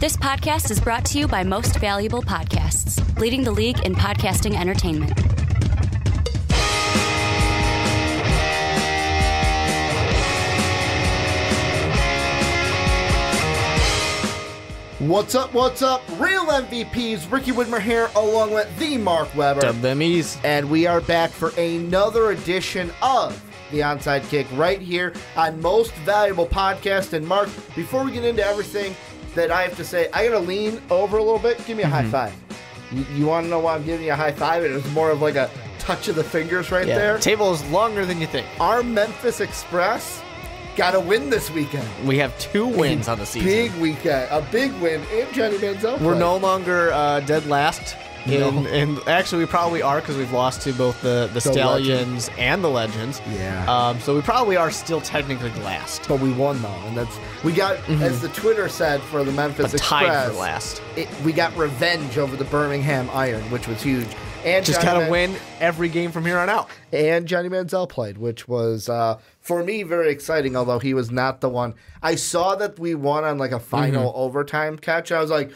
This podcast is brought to you by Most Valuable Podcasts, leading the league in podcasting entertainment. What's up, Real MVPs, Ricky Widmer here, along with the Mark Weber. Dub them ease. And we are back for another edition of The Onside Kick right here on Most Valuable Podcast. And Mark, before we get into everything that I have to say, I gotta lean over a little bit. Give me a high five. You want to know why I'm giving you a high five? It was more of like a touch of the fingers right there. The table is longer than you think. Our Memphis Express got a win this weekend. We have 2 wins on the season. Big weekend. A big win in Johnny Manziel. We're no longer dead last. And actually, we probably are because we've lost to both the Stallions and the Legends. Yeah. So we probably are still technically last. But we won, though. And we got, as the Twitter said for the Memphis Express, tied for last. We got revenge over the Birmingham Iron, which was huge. And just got to win every game from here on out. And Johnny Manziel played, which was, for me, very exciting, although he was not the one. I saw that we won on like a final overtime catch. I was like,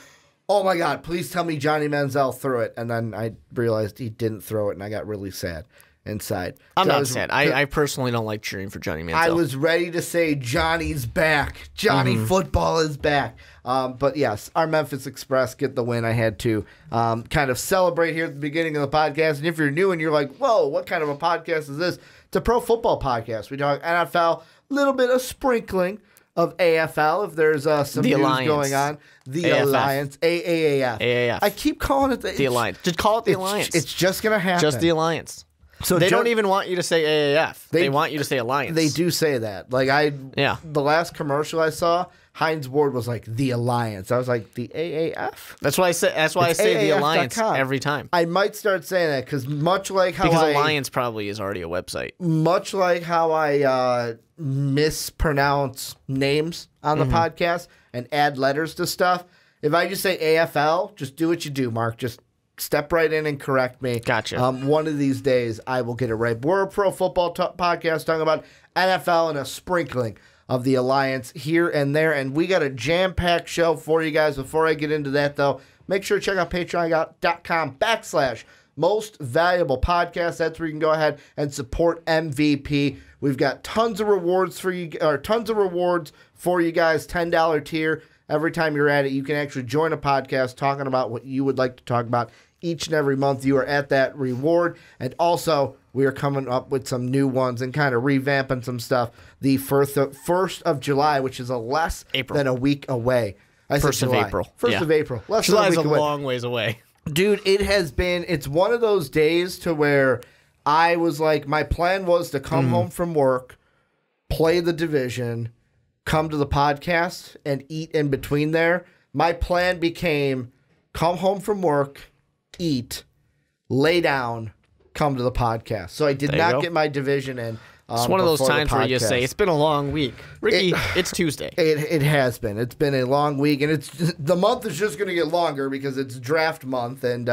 oh my God, please tell me Johnny Manziel threw it. And then I realized he didn't throw it, and I got really sad inside. I'm not sad. I personally don't like cheering for Johnny Manziel. I was ready to say Johnny's back. Johnny football is back. But yes, our Memphis Express get the win. I had to kind of celebrate here at the beginning of the podcast. And if you're new and you're like, whoa, what kind of a podcast is this? It's a pro football podcast. We talk NFL, a little bit of sprinkling of AFL if there's some news going on. The AFF. Alliance. AAAF. AAF. I keep calling it the Alliance. Just call it the Alliance. It's just going to happen. Just the Alliance. So they don't even want you to say AAF. They want you to say Alliance. They do say that. Like the last commercial I saw, Heinz Ward was like the Alliance. I was like the AAF. That's why I say. That's why I say the Alliance every time. I might start saying that because Alliance probably is already a website. Much like how I mispronounce names on the podcast and add letters to stuff. If I just say AFL, just do what you do, Mark. Just step right in and correct me. Gotcha. One of these days, I will get it right. We're a pro football podcast talking about NFL and a sprinkling of the Alliance here and there. And we got a jam-packed show for you guys. Before I get into that, though, make sure to check out patreon.com/Most Valuable Podcast. That's where you can go ahead and support MVP. We've got tons of rewards for you, guys. $10 tier. Every time you're at it, you can actually join a podcast talking about what you would like to talk about each and every month. You are at that reward. And also, we are coming up with some new ones and kind of revamping some stuff. The 1st of July, which is less than a week away. 1st of April. 1st of April. July is a long ways away. Dude, it's one of those days to where I was like, my plan was to come home from work, play the division, come to the podcast, and eat in between there. My plan became come home from work, eat, lay down, come to the podcast. So I did not get my division in. It's one of those times where you say, it's been a long week. Ricky, it's Tuesday. It has been. It's been a long week, and the month is just going to get longer because it's draft month, and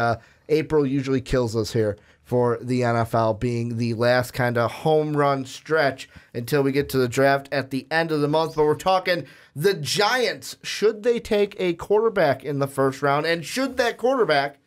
April usually kills us here for the NFL, being the last kind of home run stretch until we get to the draft at the end of the month. But we're talking the Giants. Should they take a quarterback in the first round, and should that quarterback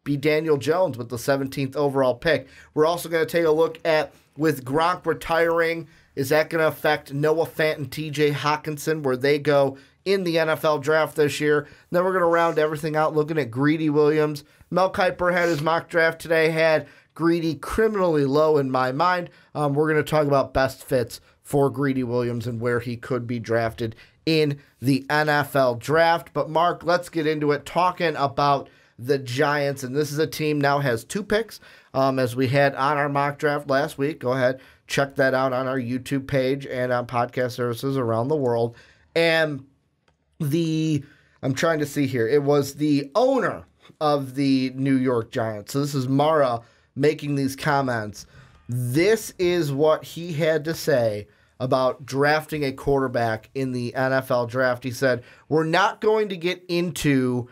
be Daniel Jones with the 17th overall pick? We're also going to take a look at, with Gronk retiring, is that going to affect Noah Fant and TJ Hawkinson, where they go in the NFL draft this year? And then we're going to round everything out looking at Greedy Williams. Mel Kiper had his mock draft today, had Greedy criminally low in my mind. We're going to talk about best fits for Greedy Williams and where he could be drafted in the NFL draft. But Mark, let's get into it, talking about the Giants. And this is a team now has 2 picks, as we had on our mock draft last week. Go ahead, check that out on our YouTube page and on podcast services around the world. And I'm trying to see here, it was the owner of the New York Giants. So this is Mara making these comments. This is what he had to say about drafting a quarterback in the NFL draft. He said, we're not going to get into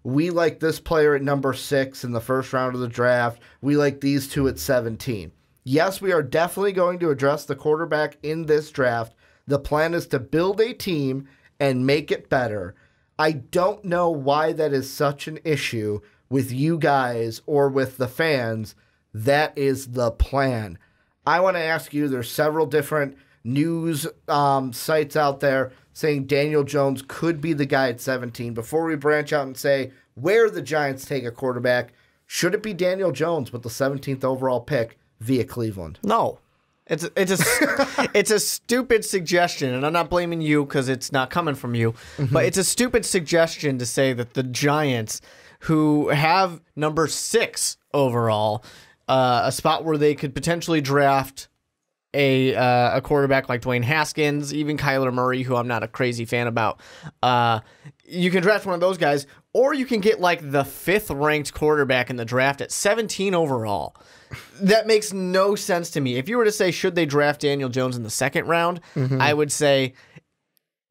we like this player at number 6 in the first round of the draft. We like these 2 at 17. Yes, we are definitely going to address the quarterback in this draft. The plan is to build a team and make it better. I don't know why that is such an issue with you guys or with the fans. That is the plan. I want to ask you, there's several different news sites out there saying Daniel Jones could be the guy at 17. Before we branch out and say where the Giants take a quarterback, should it be Daniel Jones with the 17th overall pick via Cleveland? No. It's a stupid suggestion, and I'm not blaming you because it's not coming from you, but it's a stupid suggestion to say that the Giants, who have number 6 overall, a spot where they could potentially draft a quarterback like Dwayne Haskins, even Kyler Murray, who I'm not a crazy fan about. You can draft one of those guys, or you can get like the 5th ranked quarterback in the draft at 17 overall. That makes no sense to me. If you were to say, should they draft Daniel Jones in the 2nd round, I would say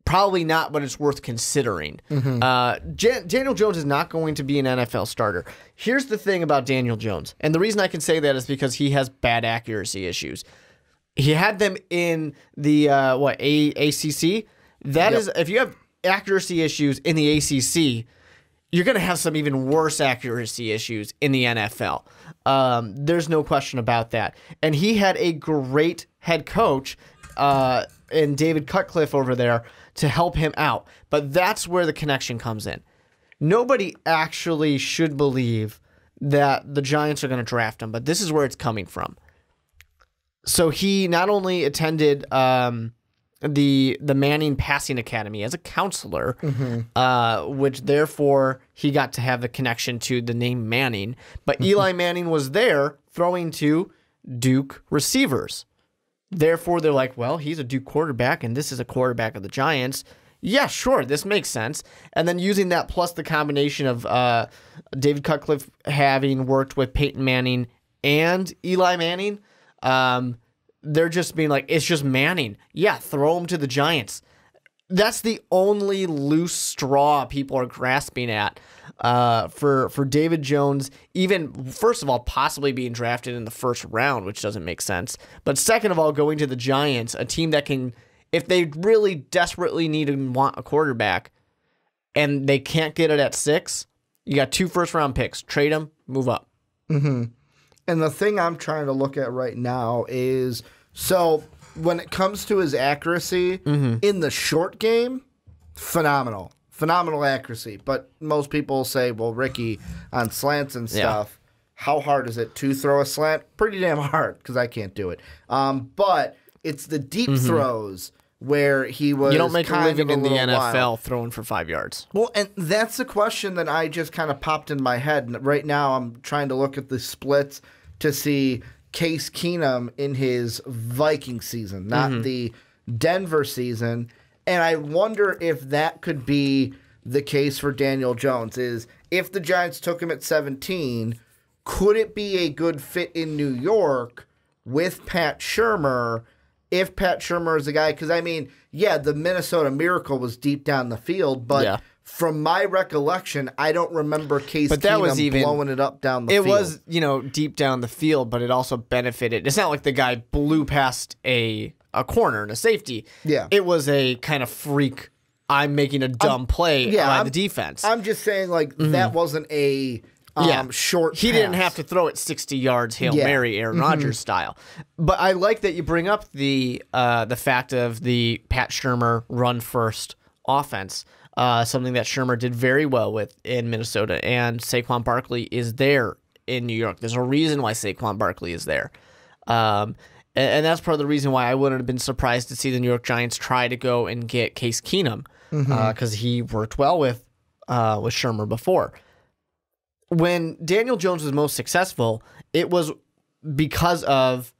probably not, but it's worth considering. Daniel Jones is not going to be an NFL starter. Here's the thing about Daniel Jones, and the reason I can say that is because he has bad accuracy issues. He had them in the ACC. That is, if you have accuracy issues in the ACC, you're going to have some even worse accuracy issues in the NFL. There's no question about that. And he had a great head coach in David Cutcliffe over there to help him out. But that's where the connection comes in. Nobody actually should believe that the Giants are going to draft him, but this is where it's coming from. So he not only attended the Manning Passing Academy as a counselor, which therefore he got to have the connection to the name Manning, but Eli Manning was there throwing to Duke receivers. Therefore, they're like, well, he's a Duke quarterback, and this is a quarterback of the Giants. Yeah, sure, this makes sense. And then using that plus the combination of David Cutcliffe having worked with Peyton Manning and Eli Manning, they're just being like, it's just Manning. Yeah, throw him to the Giants. That's the only loose straw people are grasping at for David Jones, even, first of all, possibly being drafted in the 1st round, which doesn't make sense. But second of all, going to the Giants, a team that can, if they really desperately need and want a quarterback and they can't get it at 6, you got 2 first-round picks. Trade them, move up. And the thing I'm trying to look at right now is, so when it comes to his accuracy in the short game, phenomenal accuracy. But most people say, well, Ricky, on slants and stuff, how hard is it to throw a slant? Pretty damn hard, because I can't do it. But it's the deep throws where he was. You don't make a living in the NFL wild. throwing for 5 yards. Well, and that's the question that I just kind of popped in my head. And right now I'm trying to look at the splits to see Case Keenum in his Viking season, not the Denver season. And I wonder if that could be the case for Daniel Jones, is if the Giants took him at 17, could it be a good fit in New York with Pat Shurmur if Pat Shurmur is a guy? Because, I mean, yeah, the Minnesota Miracle was deep down the field, but from my recollection, I don't remember Case Keenum blowing it up down the field. It was, deep down the field, but it also benefited. It's not like the guy blew past a corner and a safety. Yeah. It was a kind of freak, I'm making a dumb play by the defense. I'm just saying, like, that wasn't a short He pass. didn't have to throw it 60 yards, Hail Mary, Aaron Rodgers style. But I like that you bring up the fact of the Pat Shurmur run-first offense. Something that Shurmur did very well with in Minnesota, and Saquon Barkley is there in New York. There's a reason why Saquon Barkley is there. And that's part of the reason why I wouldn't have been surprised to see the New York Giants try to go and get Case Keenum, because he worked well with Shurmur before. When Daniel Jones was most successful, it was because of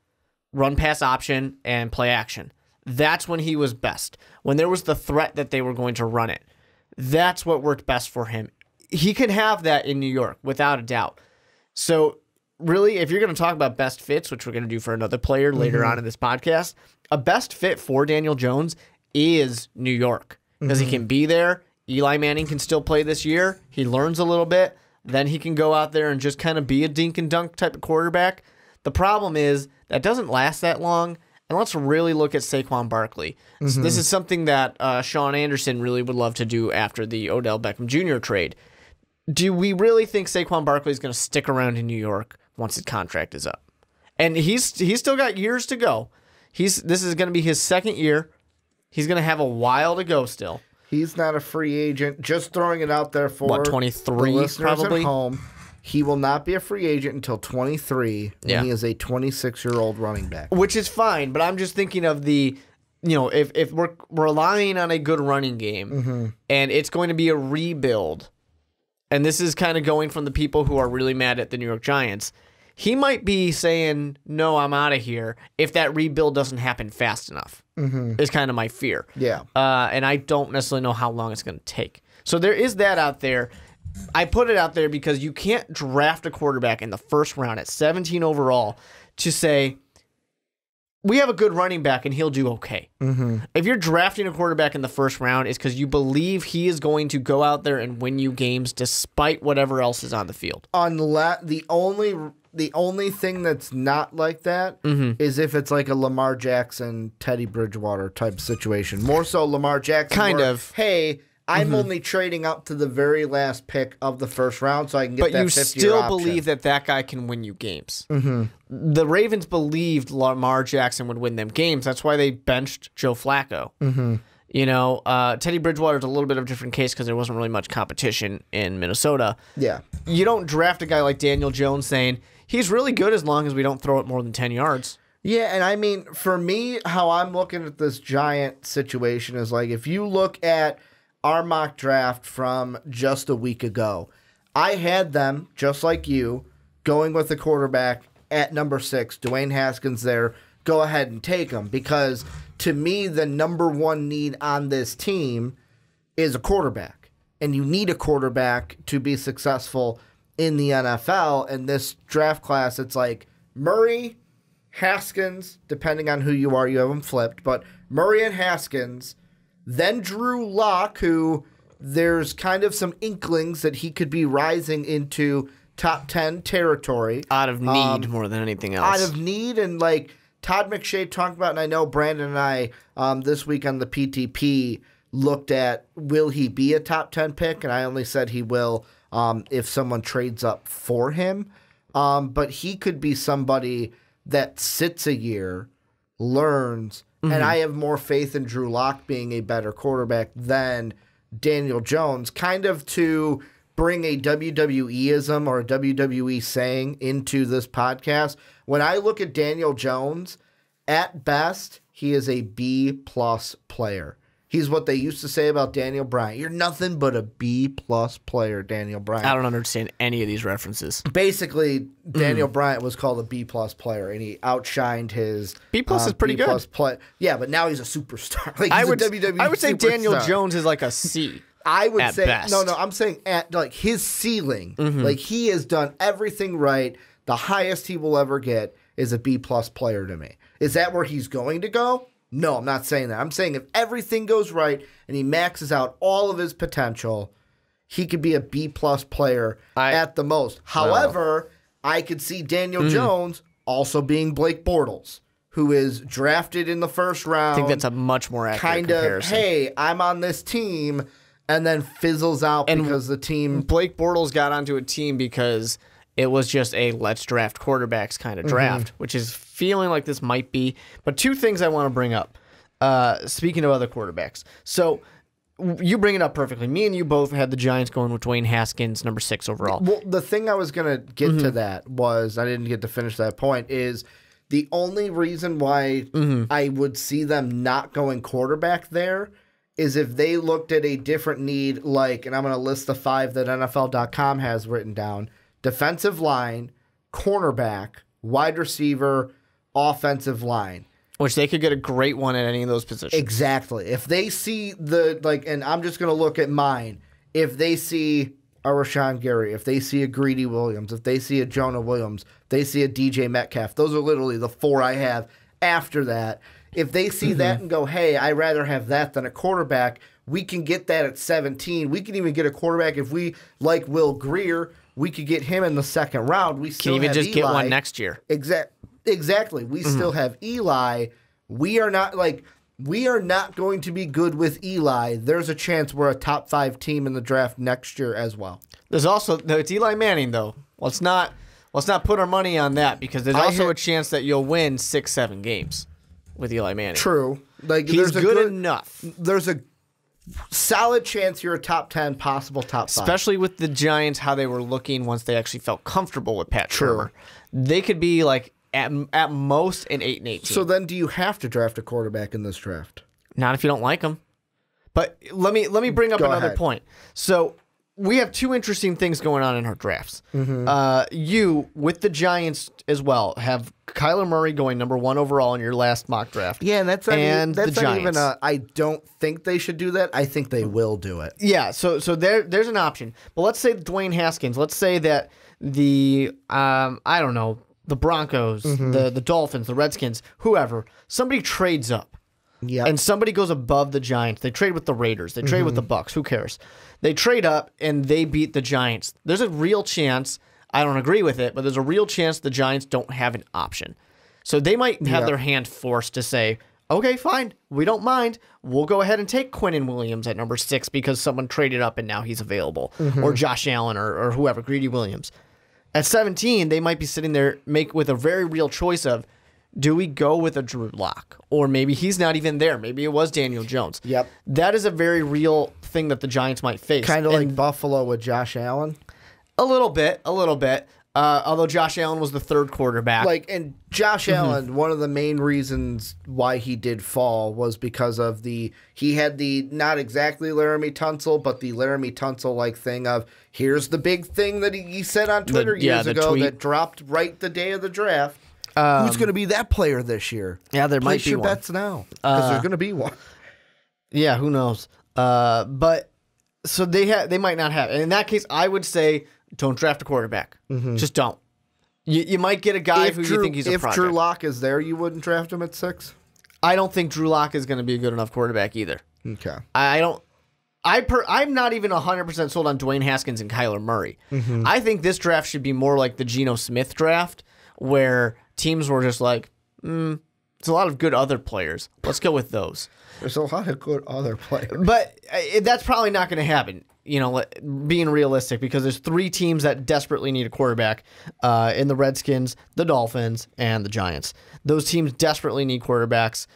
run-pass option and play action. That's when he was best. When there was the threat that they were going to run it. That's what worked best for him. He can have that in New York, without a doubt. So, really, if you're going to talk about best fits, which we're going to do for another player later on in this podcast, a best fit for Daniel Jones is New York. Because he can be there. Eli Manning can still play this year. He learns a little bit. Then he can go out there and just kind of be a dink and dunk type of quarterback. The problem is that doesn't last that long. and let's really look at Saquon Barkley. So this is something that Sean Anderson really would love to do after the Odell Beckham Jr. trade. Do we really think Saquon Barkley is going to stick around in New York once his contract is up? And he's still got years to go. This is going to be his second year. He's going to have a while to go still. He's not a free agent. Just throwing it out there for 23 the listeners probably at home. He will not be a free agent until 23 when he is a 26-year-old running back. Which is fine, but I'm just thinking of if we're relying on a good running game and it's going to be a rebuild, and this is kind of going from the people who are really mad at the New York Giants, he might be saying, no, I'm out of here if that rebuild doesn't happen fast enough, is kind of my fear. Yeah. And I don't necessarily know how long it's going to take. So there is that out there. I put it out there because you can't draft a quarterback in the first round at 17 overall to say, we have a good running back and he'll do okay. If you're drafting a quarterback in the first round, it's because you believe he is going to go out there and win you games despite whatever else is on the field. The only thing that's not like that is if it's like a Lamar Jackson, Teddy Bridgewater type situation. More so Lamar Jackson. Kind of. Hey, I'm only trading up to the very last pick of the first round so I can get but that 50-year you still option. believe that guy can win you games. The Ravens believed Lamar Jackson would win them games. That's why they benched Joe Flacco. You know, Teddy Bridgewater's a little bit of a different case because there wasn't really much competition in Minnesota. Yeah. You don't draft a guy like Daniel Jones saying, he's really good as long as we don't throw it more than 10 yards. Yeah, and I mean, for me, how I'm looking at this Giant situation is like, if you look at our mock draft from just a week ago, I had them, just like you, going with the quarterback at number 6, Dwayne Haskins there. Go ahead and take him, because to me, the number one need on this team is a quarterback. And you need a quarterback to be successful in the NFL. And this draft class, it's like Murray, Haskins, depending on who you are, you have them flipped, but Murray and Haskins, then Drew Lock, who there's kind of some inklings that he could be rising into top 10 territory. Out of need more than anything else. Out of need, and like Todd McShay talked about, and I know Brandon and I this week on the PTP looked at, will he be a top 10 pick? And I only said he will if someone trades up for him. But he could be somebody that sits a year, learns, and I have more faith in Drew Lock being a better quarterback than Daniel Jones, kind of to bring a WWE-ism or a WWE saying into this podcast. When I look at Daniel Jones, at best, he is a B-plus player. He's what they used to say about Daniel Bryant. You're nothing but a B-plus player, Daniel Bryant. I don't understand any of these references. Basically, Daniel Bryant was called a B-plus player, and he outshined his B-plus is pretty B-plus good. Yeah, but now he's a superstar. Like, I he's would a WWE I would say Daniel superstar. Jones is like a C. I would at say best. no. I'm saying at like his ceiling. Like, he has done everything right. The highest he will ever get is a B-plus player to me. Is that where he's going to go? No, I'm not saying that. I'm saying if everything goes right and he maxes out all of his potential, he could be a B-plus player at the most. However, I could see Daniel Jones also being Blake Bortles, who is drafted in the first round. I think that's a much more accurate kind comparison. of, hey, I'm on this team, and then fizzles out because the team... Blake Bortles got onto a team because it was just a let's draft quarterbacks kind of draft, which is feeling like this might be. But two things I want to bring up, speaking of other quarterbacks. So you bring it up perfectly. Me and you both had the Giants going with Dwayne Haskins, number 6 overall. Well, the thing I was going to get to that was, I didn't get to finish that point, is the only reason why I would see them not going quarterback there is if they looked at a different need, like, and I'm going to list the 5 that NFL.com has written down: defensive line, cornerback, wide receiver, offensive line. Which they could get a great one at any of those positions. Exactly. If they see and I'm just going to look at mine. If they see a Rashawn Gary, if they see a Greedy Williams, if they see a Jonah Williams, if they see a DJ Metcalf, those are literally the 4 I have after that. If they see that and go, hey, I'd rather have that than a quarterback, we can get that at 17. We can even get a quarterback if we like Will Grier. We could get him in the second round. We still can even have just Eli. get one next year. Exactly. We still have Eli we are not going to be good with Eli. There's a chance we're a top 5 team in the draft next year as well. There's also it's Eli Manning though. Let's not put our money on that because there's also a chance that you'll win 6-7 games with Eli Manning. True. Like he's good enough. There's a solid chance you're a top 10, possible top 5. Especially with the Giants, how they were looking once they actually felt comfortable with Pat Shurmur. They could be like at most an 8-18. So then do you have to draft a quarterback in this draft? Not if you don't like him. But let me bring up another point. So we have 2 interesting things going on in our drafts. You, with the Giants as well, have Kyler Murray going number 1 overall in your last mock draft. Yeah, and that's not even I don't think they should do that. I think they will do it. Yeah, so there's an option. But let's say Dwayne Haskins. Let's say that the I don't know, the Broncos, the Dolphins, the Redskins, whoever, somebody trades up. Yeah. And somebody goes above the Giants. They trade with the Raiders. They trade with the Bucks. Who cares? They trade up and they beat the Giants. There's a real chance, I don't agree with it, but there's a real chance the Giants don't have an option. So they might have their hand forced to say, okay, fine, we don't mind. We'll go ahead and take Quinnen Williams at number 6 because someone traded up and now he's available. Or Josh Allen or whoever, Greedy Williams. At 17, they might be sitting there with a very real choice of, do we go with a Drew Lock? Or maybe he's not even there. Maybe it was Daniel Jones. Yep. That is a very real thing that the Giants might face. Kind of like Buffalo with Josh Allen? A little bit. Although Josh Allen was the 3rd quarterback. And Josh Allen, one of the main reasons why he did fall was because of he had the, not exactly Laramie Tunsil, but the Laramie Tunsil-like thing of, here's the big thing that he said on Twitter years ago that dropped right the day of the draft. Who's going to be that player this year? Yeah, there might be your one. bets now, because there's going to be one. Yeah, who knows? But so they might not have. And in that case, I would say don't draft a quarterback. Just don't. You might get a guy who you think he's a project. If Drew Lock is there, you wouldn't draft him at 6? I don't think Drew Lock is going to be a good enough quarterback either. Okay. I'm not even 100% sold on Dwayne Haskins and Kyler Murray. I think this draft should be more like the Geno Smith draft, where teams were just like, it's a lot of good other players. Let's go with those. There's a lot of good other players. But that's probably not going to happen, being realistic, because there's 3 teams that desperately need a quarterback in the Redskins, the Dolphins, and the Giants. Those teams desperately need quarterbacks.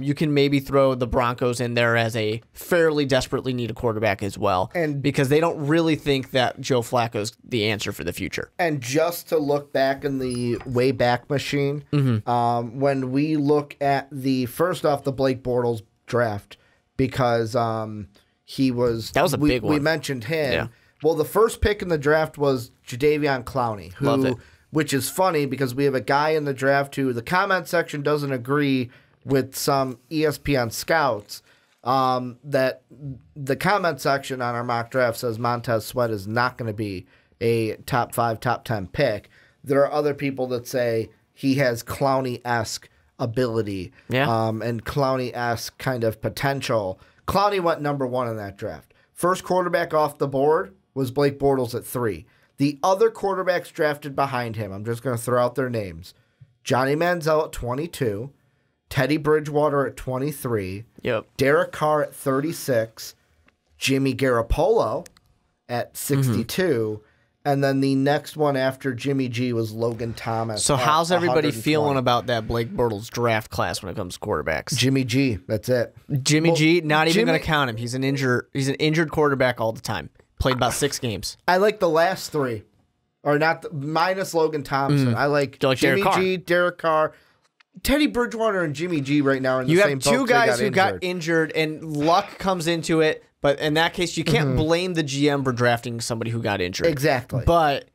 You can maybe throw the Broncos in there as a fairly desperately need a quarterback as well, and because they don't really think that Joe Flacco's the answer for the future. And just to look back in the Wayback Machine, when we look at the Blake Bortles draft, because that was a big one. We mentioned him. Yeah. Well, the first pick in the draft was Jadeveon Clowney, which is funny because we have a guy in the draft who the comment section doesn't agree with some ESPN scouts, that the comment section on our mock draft says Montez Sweat is not going to be a top 5, top 10 pick. There are other people that say he has Clowney-esque ability, and Clowney-esque kind of potential. Clowney went number 1 in that draft. First quarterback off the board was Blake Bortles at 3. The other quarterbacks drafted behind him, I'm just going to throw out their names. Johnny Manziel at 22, Teddy Bridgewater at 23, Derek Carr at 36, Jimmy Garoppolo at 62, and then the next one after Jimmy G was Logan Thomas. So how's everybody feeling about that Blake Bortles draft class when it comes to quarterbacks? Jimmy G, that's it. Jimmy G, not even going to count him. He's an injured quarterback all the time. Played about 6 games. I like the last 3, or not minus Logan Thompson. I like Jimmy G, Derek Carr, Teddy Bridgewater, and Jimmy G right now are in the same boat. You have 2 guys who got injured, and luck comes into it. But in that case, you can't blame the GM for drafting somebody who got injured. Exactly. But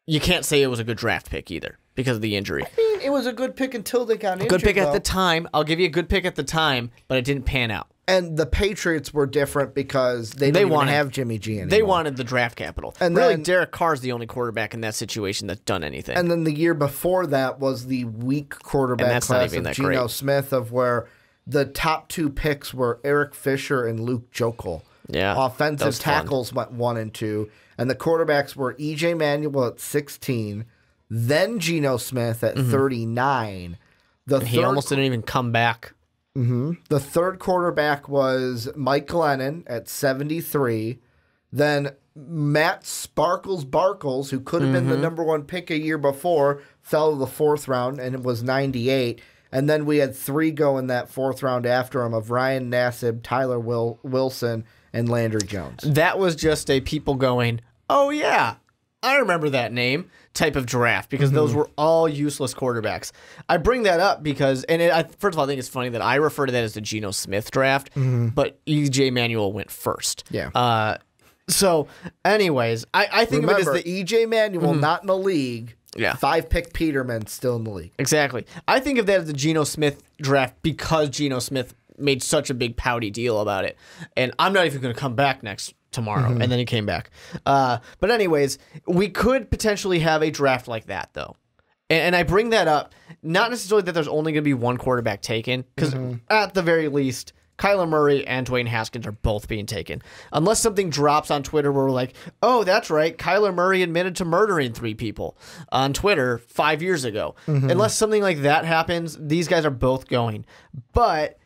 you can't say it was a good draft pick either because of the injury. I mean, it was a good pick until they got injured. Good pick at the time. I'll give you a good pick at the time, but it didn't pan out. And the Patriots were different because they didn't even have Jimmy G anymore. They wanted the draft capital. And really, Derek Carr's the only quarterback in that situation that's done anything. And then the year before that was the weak quarterback class of Geno Smith, of where the top 2 picks were Eric Fisher and Luke Joeckel. Yeah, offensive tackles went 1 and 2, and the quarterbacks were E.J. Manuel at 16, then Geno Smith at 39, He almost didn't even come back. The third quarterback was Mike Glennon at 73. Then Matt Sparkles Barkles, who could have been the number one pick a year before, fell to the fourth round and it was 98. And then we had 3 go in that fourth round after him of Ryan Nassib, Tyler Wilson, and Landry Jones. That was just a people going, oh yeah, I remember that name type of draft because those were all useless quarterbacks. I bring that up because, first of all, I think it's funny that I refer to that as the Geno Smith draft, but E.J. Manuel went first. Yeah. So, anyways, I think Remember, of it as the E.J. Manuel not in the league. Yeah. 5-pick Peterman still in the league. Exactly. I think of that as the Geno Smith draft because Geno Smith made such a big pouty deal about it. And I'm not even going to come back tomorrow. And then he came back. But anyways, we could potentially have a draft like that, though. And I bring that up, not necessarily that there's only going to be one quarterback taken, because at the very least, Kyler Murray and Dwayne Haskins are both being taken. Unless something drops on Twitter where we're like, oh, that's right, Kyler Murray admitted to murdering 3 people on Twitter 5 years ago. Unless something like that happens, these guys are both going. But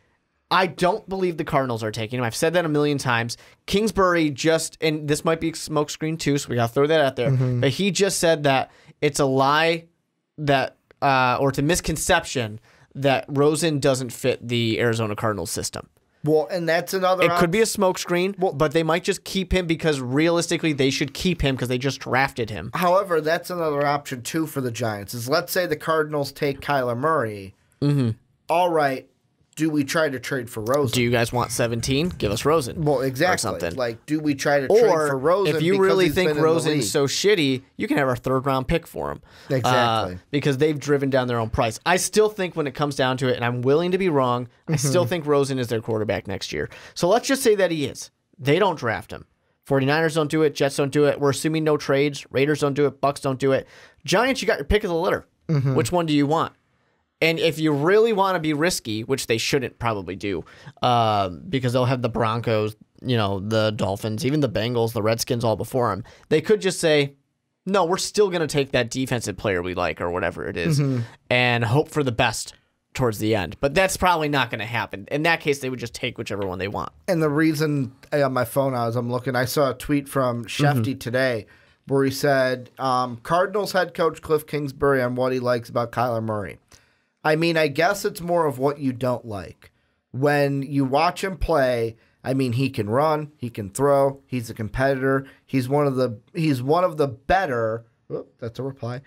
I don't believe the Cardinals are taking him. I've said that a million times. Kingsbury and this might be smokescreen too, so we got to throw that out there. But he just said that it's a lie that, or it's a misconception that Rosen doesn't fit the Arizona Cardinals system. Well, and that's another It could be a smokescreen, but they might just keep him because realistically they should keep him because they just drafted him. However, that's another option too for the Giants. Is let's say the Cardinals take Kyler Murray. All right, do we try to trade for Rosen? Do you guys want 17? Give us Rosen. Well, exactly. Or something. Like, do we try to trade for Rosen? If you really think Rosen's so shitty, you can have our 3rd-round pick for him. Exactly. Because they've driven down their own price. I still think when it comes down to it, and I'm willing to be wrong, I still think Rosen is their quarterback next year. So let's just say that he is. They don't draft him. 49ers don't do it. Jets don't do it. We're assuming no trades. Raiders don't do it. Bucks don't do it. Giants, you got your pick of the litter. Which one do you want? And if you really want to be risky, which they shouldn't probably do, because they'll have the Broncos, the Dolphins, even the Bengals, the Redskins all before them, they could just say, no, we're still going to take that defensive player we like or whatever it is and hope for the best towards the end. But that's probably not going to happen. In that case, they would just take whichever one they want. And the reason on my phone as I'm looking, I saw a tweet from Shefty today where he said, Cardinals head coach Cliff Kingsbury on what he likes about Kyler Murray. I mean, I guess it's more of what you don't like. When you watch him play, I mean, he can run, he can throw, he's a competitor. He's one of the better. Oh, that's a reply.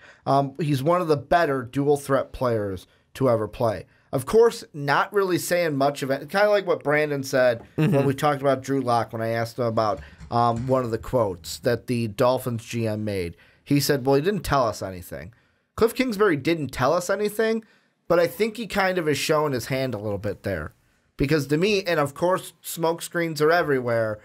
He's one of the better dual threat players to ever play. Of course, not really saying much of it. Kind of like what Brandon said when we talked about Drew Lock when I asked him about one of the quotes that the Dolphins GM made. He said, well, he didn't tell us anything. Cliff Kingsbury didn't tell us anything. But I think he kind of has shown his hand a little bit there. Because to me, and of course, smoke screens are everywhere,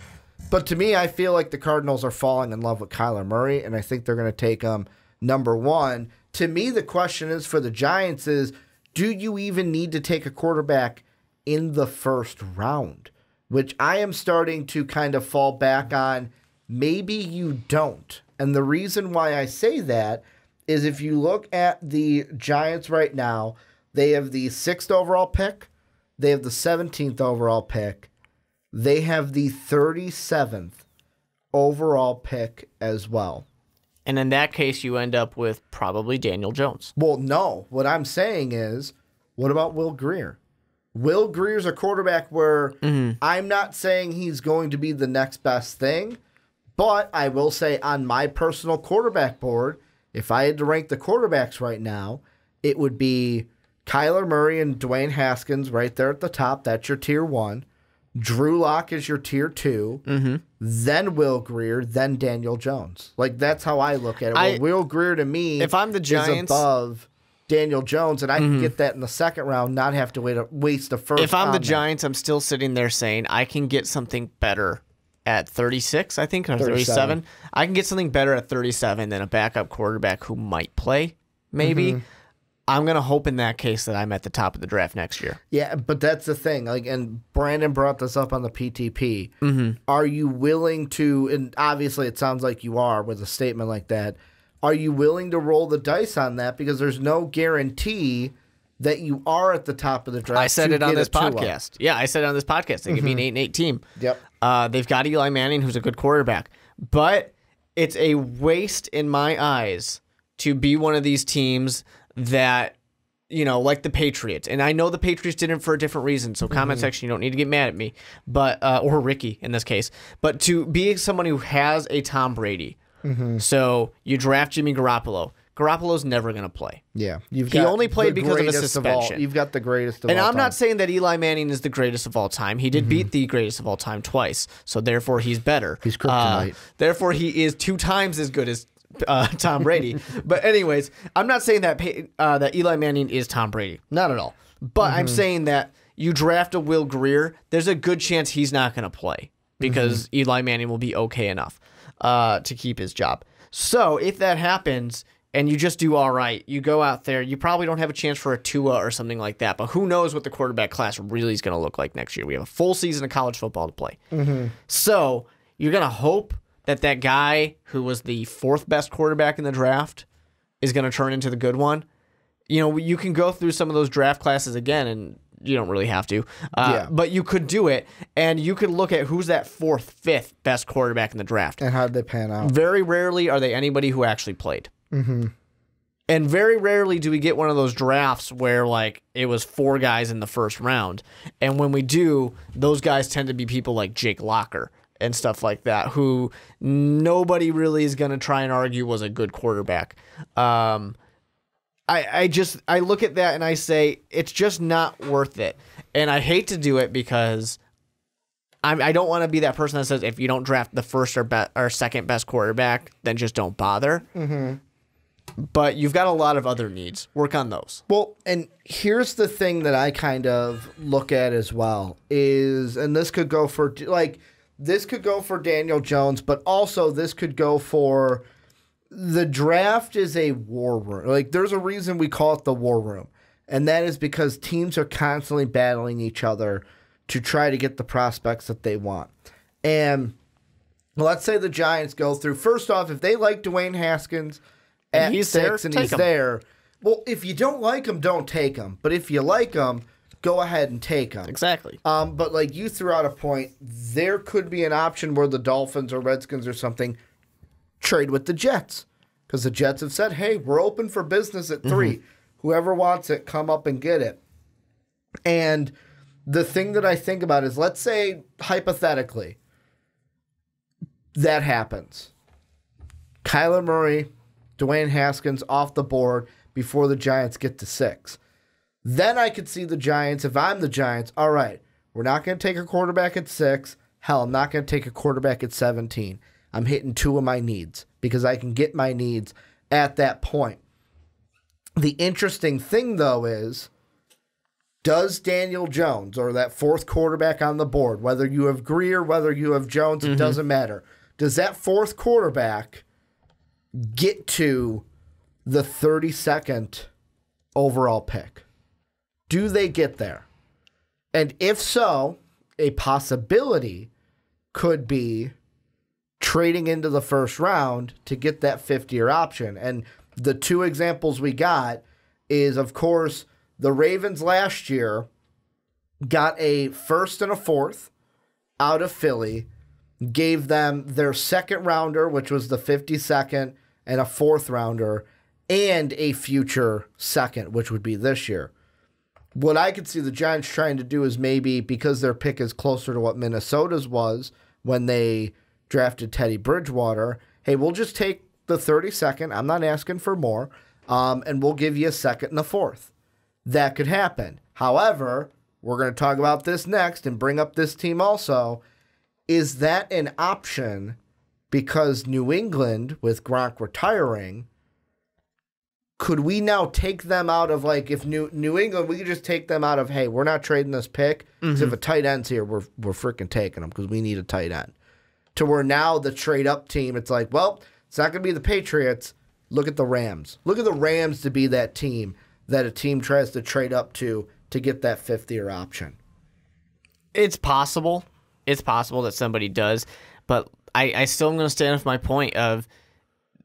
but to me, I feel like the Cardinals are falling in love with Kyler Murray, and I think they're going to take him number 1. To me, the question is for the Giants is, do you even need to take a quarterback in the 1st round? Which I am starting to kind of fall back on, maybe you don't. And the reason why I say that is if you look at the Giants right now, they have the 6th overall pick. They have the 17th overall pick. They have the 37th overall pick as well. And in that case, you end up with probably Daniel Jones. Well, no. What I'm saying is, what about Will Grier? Will Grier's a quarterback where I'm not saying he's going to be the next best thing, but I will say on my personal quarterback board, if I had to rank the quarterbacks right now, it would be Kyler Murray and Dwayne Haskins right there at the top. That's your tier 1. Drew Lock is your tier 2. Then Will Grier, then Daniel Jones. Like, that's how I look at it. Will Grier, to me, if I'm the Giants, is above Daniel Jones, and I can get that in the 2nd round, not have to waste a first. If I'm the Giants, I'm still sitting there saying I can get something better at 36, I think, or 37. I can get something better at 37 than a backup quarterback who might play, maybe. I'm going to hope in that case that I'm at the top of the draft next year. Yeah, but that's the thing. Like, and Brandon brought this up on the PTP. Are you willing to, and obviously it sounds like you are with a statement like that, are you willing to roll the dice on that? Because there's no guarantee that you are at the top of the draft. I said it on this podcast. Yeah, I said it on this podcast. They could be an 8-8 team. Yep. They've got Eli Manning, who's a good quarterback. But it's a waste in my eyes to be one of these teams that, like the Patriots. And I know the Patriots did it for a different reason. So comment section, you don't need to get mad at me, but or Ricky in this case. But to be someone who has a Tom Brady. So you draft Jimmy Garoppolo. Garoppolo's never going to play. Yeah. He only played because of a suspension. You've got the greatest of all time. And I'm not saying that Eli Manning is the greatest of all time. He did beat the greatest of all time twice. So therefore, he's better. He's kryptonite. Therefore, he is 2 times as good as Tom Brady. But anyways, I'm not saying that that Eli Manning is Tom Brady. Not at all. But I'm saying that you draft a Will Grier, there's a good chance he's not going to play because Eli Manning will be okay enough to keep his job. So if that happens and you just do all right, you go out there, you probably don't have a chance for a Tua or something like that. But who knows what the quarterback class really is going to look like next year. We have a full season of college football to play. So you're going to hope that guy who was the 4th best quarterback in the draft is going to turn into the good one. You can go through some of those draft classes again, and you don't really have to. But you could do it, and you could look at who's that 4th, 5th best quarterback in the draft. And how did they pan out? Very rarely are they anybody who actually played. And very rarely do we get one of those drafts where it was 4 guys in the first round. And when we do, those guys tend to be people like Jake Locker and stuff like that, who nobody really is going to try and argue was a good quarterback. I look at that and I say, it's just not worth it. And I hate to do it because I don't want to be that person that says, if you don't draft the first or second best quarterback, then just don't bother. But you've got a lot of other needs. Work on those. Well, and here's the thing that I kind of look at as well is, and this could go for Daniel Jones, but also this could go for the draft is a war room. There's a reason we call it the war room, and that is because teams are constantly battling each other to try to get the prospects that they want. And let's say the Giants go through. First off, if they like Dwayne Haskins at 6 and he's there, well, if you don't like him, don't take him. But if you like him, go ahead and take him. Exactly. But you threw out a point, there could be an option where the Dolphins or Redskins or something trade with the Jets, because the Jets have said, hey, we're open for business at 3. Whoever wants it, come up and get it. And the thing that I think about is, let's say, hypothetically, that happens. Kyler Murray, Dwayne Haskins off the board before the Giants get to 6. Then I could see the Giants, if I'm the Giants, all right, we're not going to take a quarterback at 6. Hell, I'm not going to take a quarterback at 17. I'm hitting 2 of my needs because I can get my needs at that point. The interesting thing, though, is does Daniel Jones, or that 4th quarterback on the board, whether you have Grier, whether you have Jones, it doesn't matter. Does that 4th quarterback get to the 32nd overall pick? Do they get there? And if so, a possibility could be trading into the first round to get that 5th-year option. And the 2 examples we got is, of course, the Ravens last year got a 1st and a 4th out of Philly, gave them their 2nd rounder, which was the 52nd, and a 4th rounder, and a future 2nd, which would be this year. What I could see the Giants trying to do is maybe, because their pick is closer to what Minnesota's was when they drafted Teddy Bridgewater, hey, we'll just take the 32nd. I'm not asking for more. And we'll give you a 2nd and a 4th. That could happen. However, we're going to talk about this next and bring up this team also. Is that an option because New England, with Gronk retiring, could we now take them out of, if New England, we could just take them out of, hey, we're not trading this pick, because if a tight end's here, we're freaking taking them because we need a tight end. To where now the trade-up team, it's well, it's not going to be the Patriots. Look at the Rams. Look at the Rams to be that team that a team tries to trade up to get that 5th-year option. It's possible. It's possible that somebody does, but I still am going to stand with my point of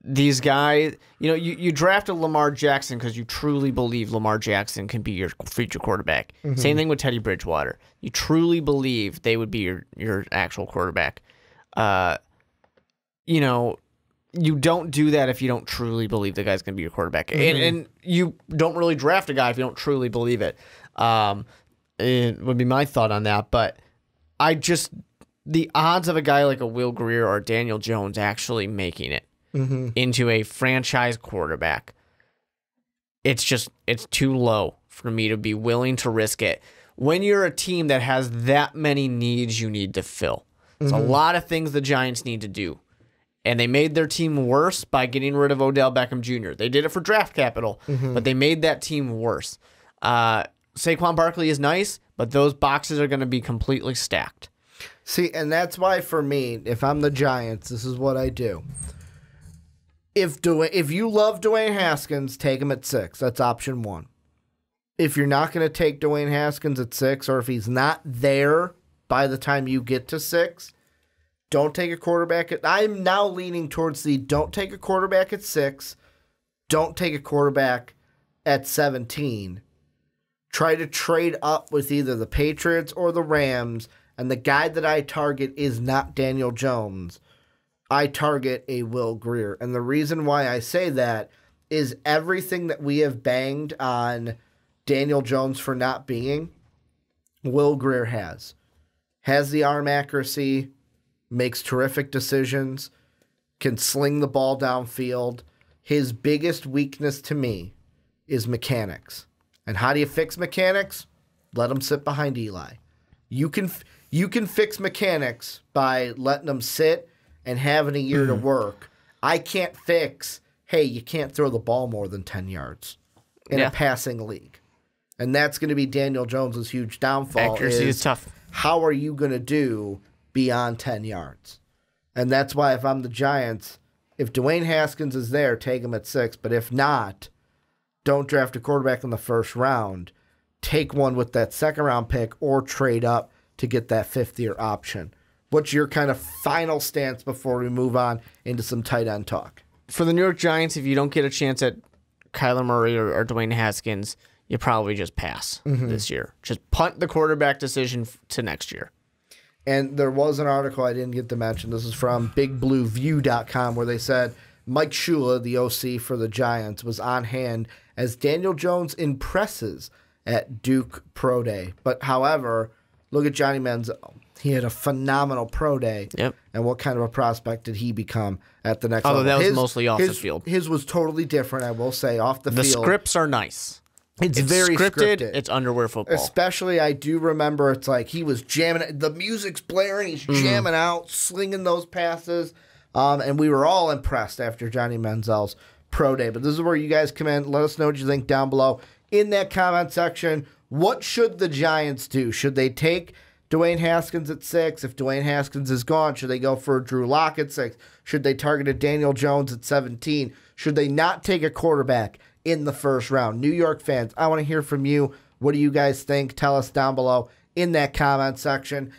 these guys, you drafted Lamar Jackson because you truly believe Lamar Jackson can be your future quarterback. Mm-hmm. Same thing with Teddy Bridgewater. You truly believe they would be your actual quarterback. You don't do that if you don't truly believe the guy's going to be your quarterback. Mm-hmm. And you don't really draft a guy if you don't truly believe it. It would be my thought on that. But the odds of a guy like a Will Grier or Daniel Jones actually making it into a franchise quarterback, it's too low for me to be willing to risk it. When you're a team that has that many needs you need to fill, there's a lot of things the Giants need to do. And they made their team worse by getting rid of Odell Beckham Jr. They did it for draft capital, but they made that team worse. Saquon Barkley is nice, but those boxes are going to be completely stacked. See, and that's why for me, if I'm the Giants, this is what I do. If you love Dwayne Haskins, take him at 6. That's option 1. If you're not going to take Dwayne Haskins at 6, or if he's not there by the time you get to 6, don't take a quarterback. I'm now leaning towards don't take a quarterback at 6. Don't take a quarterback at 17. Try to trade up with either the Patriots or the Rams. And the guy that I target is not Daniel Jones. I target a Will Grier. And the reason why I say that is everything that we have banged on Daniel Jones for not being, Will Grier has. Has the arm accuracy, makes terrific decisions, can sling the ball downfield. His biggest weakness to me is mechanics. And how do you fix mechanics? Let him sit behind Eli. You can fix mechanics by letting them sit and having a year to work. I can't fix, hey, you can't throw the ball more than 10 yards in a passing league. And that's going to be Daniel Jones' huge downfall. Accuracy is tough. How are you going to do beyond 10 yards? And that's why if I'm the Giants, if Dwayne Haskins is there, take him at 6. But if not, don't draft a quarterback in the first round. Take one with that second-round pick or trade up to get that 5th-year option. What's your kind of final stance before we move on into some tight end talk? For the New York Giants, if you don't get a chance at Kyler Murray or Dwayne Haskins, you probably just pass this year. Just punt the quarterback decision to next year. And there was an article I didn't get to mention. This is from BigBlueView.com where they said Mike Shula, the OC for the Giants, was on hand as Daniel Jones impresses at Duke Pro Day. But however, look at Johnny Manziel. He had a phenomenal pro day. Yep. And what kind of a prospect did he become at the next level? Although that was mostly off the field. His was totally different, I will say, off the field. The scripts are nice. It's very scripted. It's underwear football. Especially, I do remember it's like he was jamming. The music's blaring. He's jamming out, slinging those passes. And we were all impressed after Johnny Manziel's pro day. But this is where you guys come in. Let us know what you think down below in that comment section. What should the Giants do? Should they take Dwayne Haskins at 6? If Dwayne Haskins is gone, should they go for Drew Lock at 6? Should they target a Daniel Jones at 17? Should they not take a quarterback in the first round? New York fans, I want to hear from you. What do you guys think? Tell us down below in that comment section.